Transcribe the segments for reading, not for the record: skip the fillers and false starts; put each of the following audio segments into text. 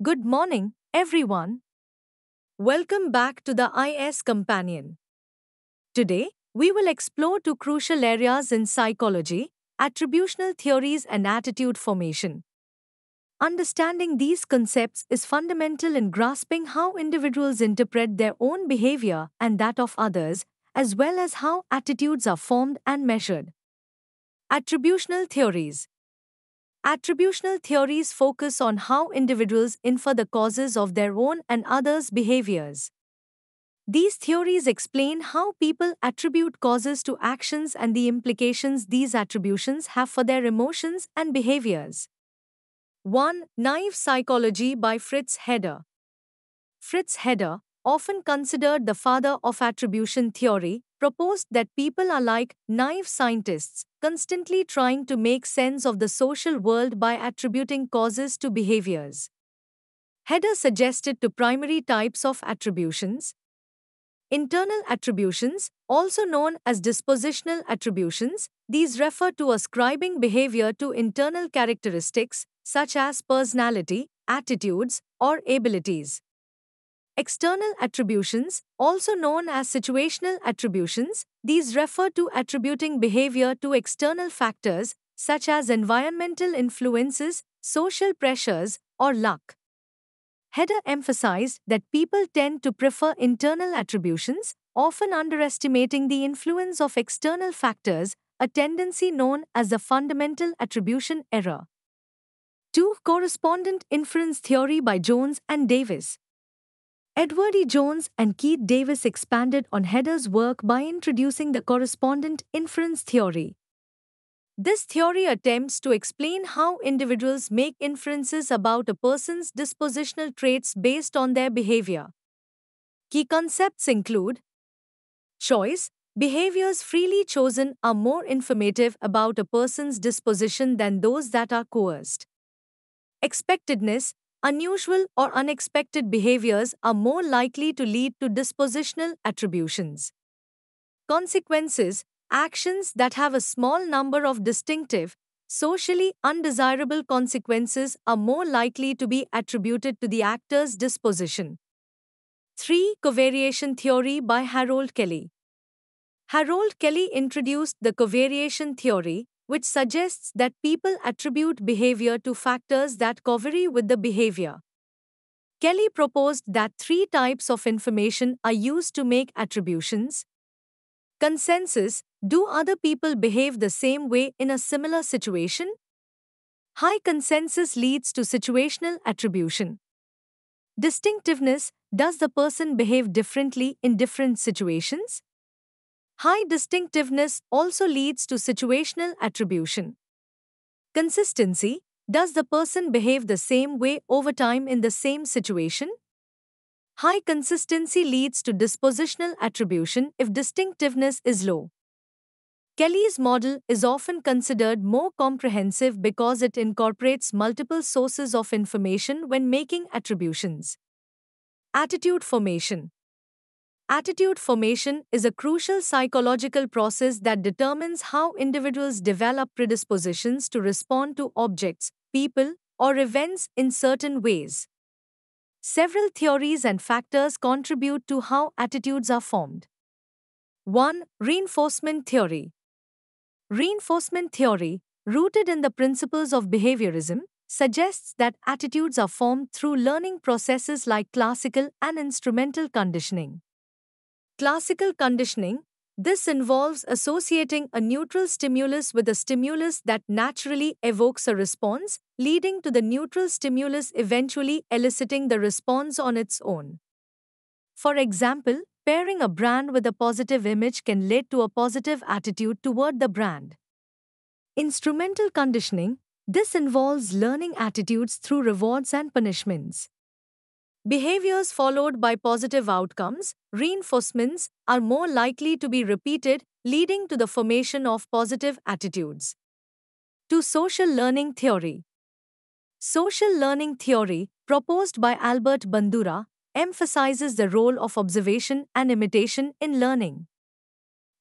Good morning, everyone. Welcome back to the IS Companion. Today, we will explore two crucial areas in psychology: attributional theories and attitude formation. Understanding these concepts is fundamental in grasping how individuals interpret their own behavior and that of others, as well as how attitudes are formed and measured. Attributional theories. Attributional theories focus on how individuals infer the causes of their own and others' behaviors. These theories explain how people attribute causes to actions and the implications these attributions have for their emotions and behaviors. 1. Naive Psychology by Fritz Heider. Fritz Heider, often considered the father of attribution theory, proposed that people are like naive scientists, constantly trying to make sense of the social world by attributing causes to behaviors. Heider suggested two primary types of attributions: internal attributions, also known as dispositional attributions. These refer to ascribing behavior to internal characteristics, such as personality, attitudes, or abilities. External attributions, also known as situational attributions, these refer to attributing behavior to external factors, such as environmental influences, social pressures, or luck. Heider emphasized that people tend to prefer internal attributions, often underestimating the influence of external factors, a tendency known as the fundamental attribution error. 2. Correspondent inference theory by Jones and Davis. Edward E. Jones and Keith Davis expanded on Heider's work by introducing the correspondent inference theory. This theory attempts to explain how individuals make inferences about a person's dispositional traits based on their behavior. Key concepts include choice. Behaviors freely chosen are more informative about a person's disposition than those that are coerced. Expectedness. Unusual or unexpected behaviors are more likely to lead to dispositional attributions. Consequences. Actions that have a small number of distinctive, socially undesirable consequences are more likely to be attributed to the actor's disposition. 3. Covariation theory by Harold Kelly. Harold Kelly introduced the covariation theory, which suggests that people attribute behavior to factors that covary with the behavior. Kelly proposed that three types of information are used to make attributions. Consensus. Do other people behave the same way in a similar situation? High consensus leads to situational attribution. Distinctiveness. Does the person behave differently in different situations? High distinctiveness also leads to situational attribution. Consistency. Does the person behave the same way over time in the same situation? High consistency leads to dispositional attribution if distinctiveness is low. Kelly's model is often considered more comprehensive because it incorporates multiple sources of information when making attributions. Attitude formation. Attitude formation is a crucial psychological process that determines how individuals develop predispositions to respond to objects, people, or events in certain ways. Several theories and factors contribute to how attitudes are formed. 1. Reinforcement theory. Reinforcement theory, rooted in the principles of behaviorism, suggests that attitudes are formed through learning processes like classical and instrumental conditioning. Classical conditioning. This involves associating a neutral stimulus with a stimulus that naturally evokes a response, leading to the neutral stimulus eventually eliciting the response on its own. For example, pairing a brand with a positive image can lead to a positive attitude toward the brand. Instrumental conditioning. This involves learning attitudes through rewards and punishments. Behaviors followed by positive outcomes, reinforcements, are more likely to be repeated, leading to the formation of positive attitudes. 2. Social learning theory. Social learning theory, proposed by Albert Bandura, emphasizes the role of observation and imitation in learning.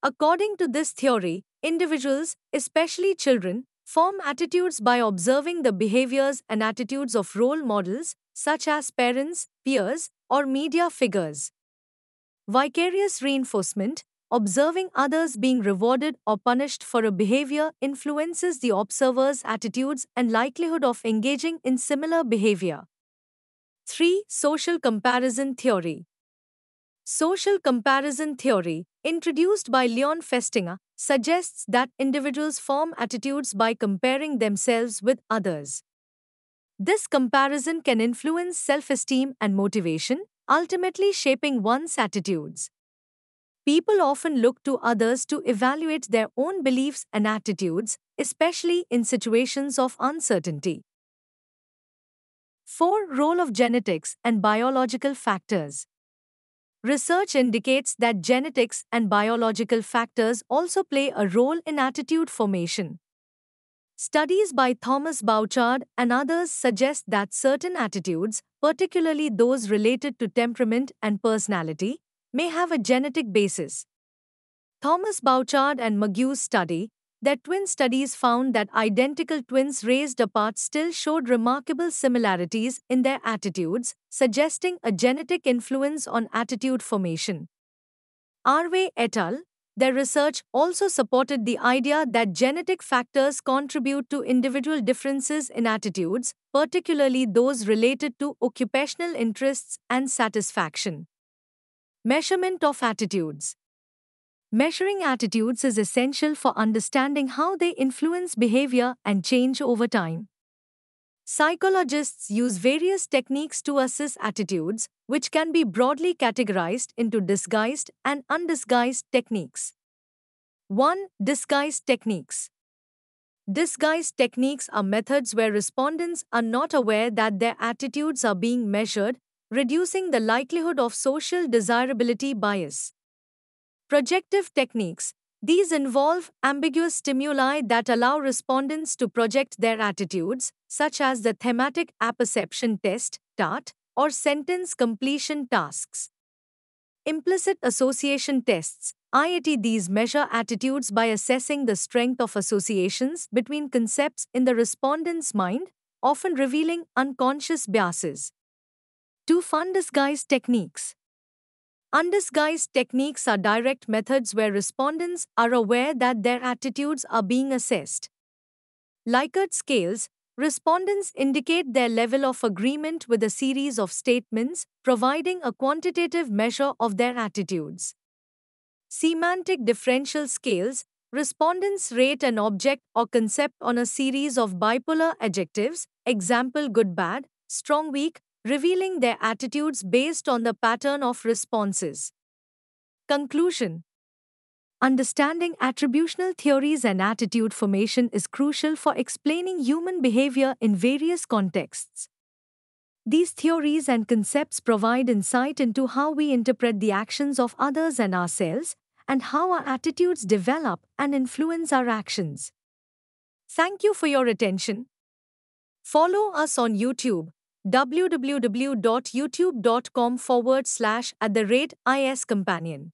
According to this theory, individuals, especially children, form attitudes by observing the behaviors and attitudes of role models, such as parents, peers, or media figures. Vicarious reinforcement, observing others being rewarded or punished for a behavior, influences the observer's attitudes and likelihood of engaging in similar behavior. 3. Social comparison theory. Social comparison theory, introduced by Leon Festinger, suggests that individuals form attitudes by comparing themselves with others. This comparison can influence self-esteem and motivation, ultimately shaping one's attitudes. People often look to others to evaluate their own beliefs and attitudes, especially in situations of uncertainty. 4. Role of genetics and biological factors. Research indicates that genetics and biological factors also play a role in attitude formation. Studies by Thomas Bouchard and others suggest that certain attitudes, particularly those related to temperament and personality, may have a genetic basis. Thomas Bouchard and Magui's study, their twin studies found that identical twins raised apart still showed remarkable similarities in their attitudes, suggesting a genetic influence on attitude formation. Arve et al. Their research also supported the idea that genetic factors contribute to individual differences in attitudes, particularly those related to occupational interests and satisfaction. Measurement of attitudes. Measuring attitudes is essential for understanding how they influence behavior and change over time. Psychologists use various techniques to assess attitudes, which can be broadly categorized into disguised and undisguised techniques. 1. Disguised techniques. Disguised techniques are methods where respondents are not aware that their attitudes are being measured, reducing the likelihood of social desirability bias. Projective techniques. These involve ambiguous stimuli that allow respondents to project their attitudes, such as the thematic apperception test, TAT, or sentence completion tasks. Implicit association tests, IAT. These measure attitudes by assessing the strength of associations between concepts in the respondent's mind, often revealing unconscious biases. 2. Undisguised techniques. Undisguised techniques are direct methods where respondents are aware that their attitudes are being assessed. Likert scales, respondents indicate their level of agreement with a series of statements, providing a quantitative measure of their attitudes. Semantic differential scales, respondents rate an object or concept on a series of bipolar adjectives, example good bad, strong weak, revealing their attitudes based on the pattern of responses. Conclusion. Understanding attributional theories and attitude formation is crucial for explaining human behavior in various contexts. These theories and concepts provide insight into how we interpret the actions of others and ourselves, and how our attitudes develop and influence our actions. Thank you for your attention. Follow us on YouTube, www.youtube.com/iscompanion.